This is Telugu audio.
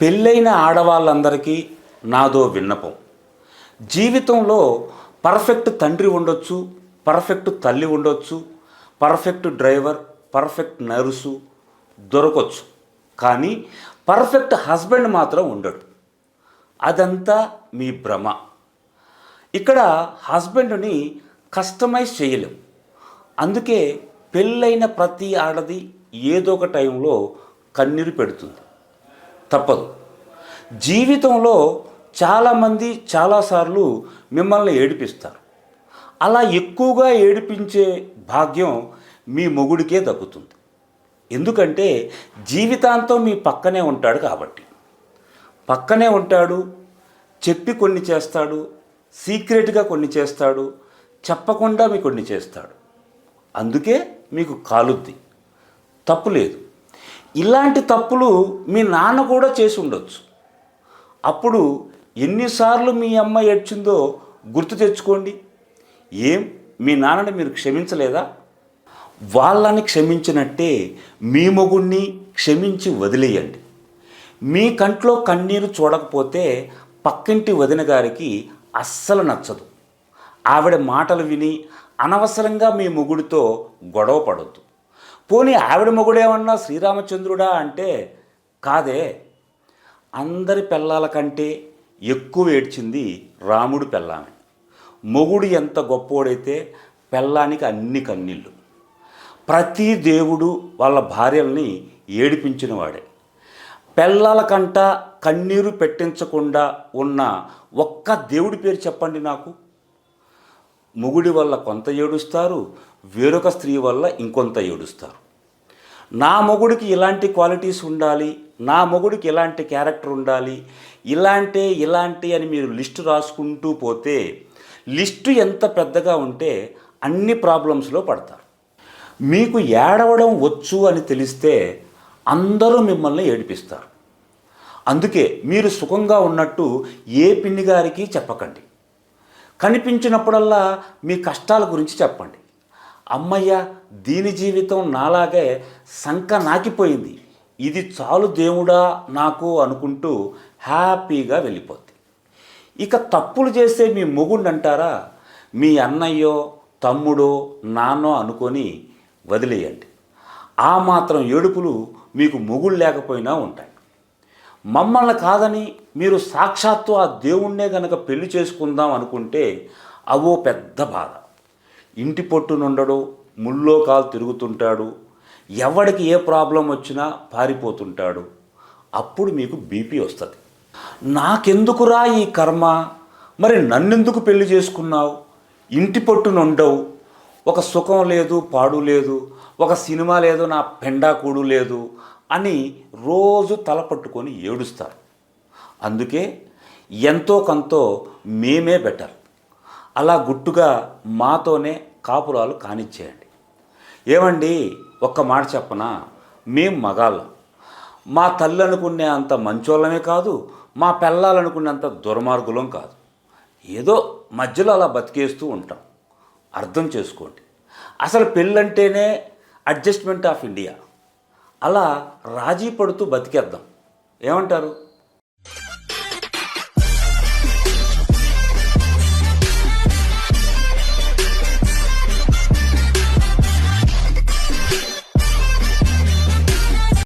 పెళ్ళైన ఆడవాళ్ళందరికీ నాదో విన్నపం. జీవితంలో పర్ఫెక్ట్ తండ్రి ఉండొచ్చు, పర్ఫెక్ట్ తల్లి ఉండొచ్చు, పర్ఫెక్ట్ డ్రైవర్, పర్ఫెక్ట్ నర్సు దొరకొచ్చు. కానీ పర్ఫెక్ట్ హస్బెండ్ మాత్రం ఉండడు. అదంతా మీ భ్రమ. ఇక్కడ హస్బెండ్ని కస్టమైజ్ చేయలేం. అందుకే పెళ్ళైన ప్రతి ఆడది ఏదో ఒక టైంలో కన్నీరు పెడుతుంది. తప్పదు. జీవితంలో చాలామంది చాలాసార్లు మిమ్మల్ని ఏడిపిస్తారు. అలా ఎక్కువగా ఏడిపించే భాగ్యం మీ మొగుడికే దక్కుతుంది. ఎందుకంటే జీవితాంతం మీ పక్కనే ఉంటాడు కాబట్టి. పక్కనే ఉంటాడు, చెప్పి కొన్ని చేస్తాడు, సీక్రెట్గా కొన్ని చేస్తాడు, చెప్పకుండా మీ కొన్ని చేస్తాడు. అందుకే మీకు కాలుద్ది. తప్పు లేదు. ఇలాంటి తప్పులు మీ నాన్న కూడా చేసి ఉండొచ్చు. అప్పుడు ఎన్నిసార్లు మీ అమ్మ ఏడ్చిందో గుర్తు తెచ్చుకోండి. ఏం మీ నాన్నని మీరు క్షమించలేదా? వాళ్ళని క్షమించినట్టే మీ మొగుణ్ణి క్షమించి వదిలేయండి. మీ కంట్లో కన్నీరు చూడకపోతే పక్కింటి వదిన గారికి అస్సలు నచ్చదు. ఆవిడ మాటలు విని అనవసరంగా మీ మొగుడితో గొడవ పడొద్దు. పోనీ ఆవిడ మొగుడేమన్నా శ్రీరామచంద్రుడా అంటే కాదే. అందరి పెళ్ళాల కంటే ఎక్కువ ఏడ్చింది రాముడు పెళ్ళామే. మొగుడు ఎంత గొప్పోడైతే పెళ్ళానికి అన్ని కన్నీళ్ళు. ప్రతి దేవుడు వాళ్ళ భార్యల్ని ఏడిపించిన వాడే. పెళ్ళాల కంట కన్నీరు పెట్టించకుండా ఉన్న ఒక్క దేవుడి పేరు చెప్పండి నాకు. మొగుడి వల్ల కొంత ఏడుస్తారు, వేరొక స్త్రీ వల్ల ఇంకొంత ఏడుస్తారు. నా మొగుడికి ఇలాంటి క్వాలిటీస్ ఉండాలి, నా మొగుడికి ఇలాంటి క్యారెక్టర్ ఉండాలి, ఇలాంటి అని మీరు లిస్టు రాసుకుంటూ పోతే లిస్టు ఎంత పెద్దగా ఉంటే అన్ని ప్రాబ్లమ్స్లో పడతారు. మీకు ఏడవడం వచ్చు అని తెలిస్తే అందరూ మిమ్మల్ని ఏడిపిస్తారు. అందుకే మీరు సుఖంగా ఉన్నట్టు ఏ పిన్ని గారికి చెప్పకండి. కనిపించినప్పుడల్లా మీ కష్టాల గురించి చెప్పండి. అమ్మయ్య, దీని జీవితం నాలాగే సంక నాకిపోయింది, ఇది చాలు దేవుడా నాకు అనుకుంటూ హ్యాపీగా వెళ్ళిపోద్ది. ఇక తప్పులు చేసే మీ మొగుడిని అంటారా, మీ అన్నయ్యో తమ్ముడో నాన్నో అనుకొని వదిలేయండి. ఆ మాత్రం ఏడుపులు మీకు మొగుడు లేకపోయినా ఉంటాయి. మమ్మల్ని కాదని మీరు సాక్షాత్తు ఆ దేవుణ్ణే గనక పెళ్లి చేసుకుందాం అనుకుంటే అవో పెద్ద బాధ. ఇంటి పొట్టునుండడు, ముల్లో కాలు తిరుగుతుంటాడు, ఎవడికి ఏ ప్రాబ్లం వచ్చినా పారిపోతుంటాడు. అప్పుడు మీకు బీపీ వస్తుంది. నాకెందుకురా ఈ కర్మ, మరి నన్నెందుకు పెళ్లి చేసుకున్నావు, ఇంటి పొట్టునుండవు, ఒక సుఖం లేదు పాడు లేదు, ఒక సినిమా లేదు, నా పెండాకూడు లేదు అని రోజు తల పట్టుకొని ఏడుస్తారు. అందుకే ఎంతో కొంతో మేమే బెటర్. అలా గుట్టుగా మాతోనే కాపురాలు కానిచ్చేయండి. ఏమండి, ఒక్క మాట చెప్పనా, మేం మగాళ్ళం. మా తల్లి అనుకునే అంత మంచోళ్ళమే కాదు, మా పెళ్ళాలనుకునేంత దుర్మార్గులం కాదు. ఏదో మధ్యలో అలా బతికేస్తూ ఉంటాం. అర్థం చేసుకోండి. అసలు పెళ్ళంటేనే అడ్జస్ట్మెంట్ ఆఫ్ ఇండియా. అలా రాజీ పడుతూ బతికేద్దాం. ఏమంటారు?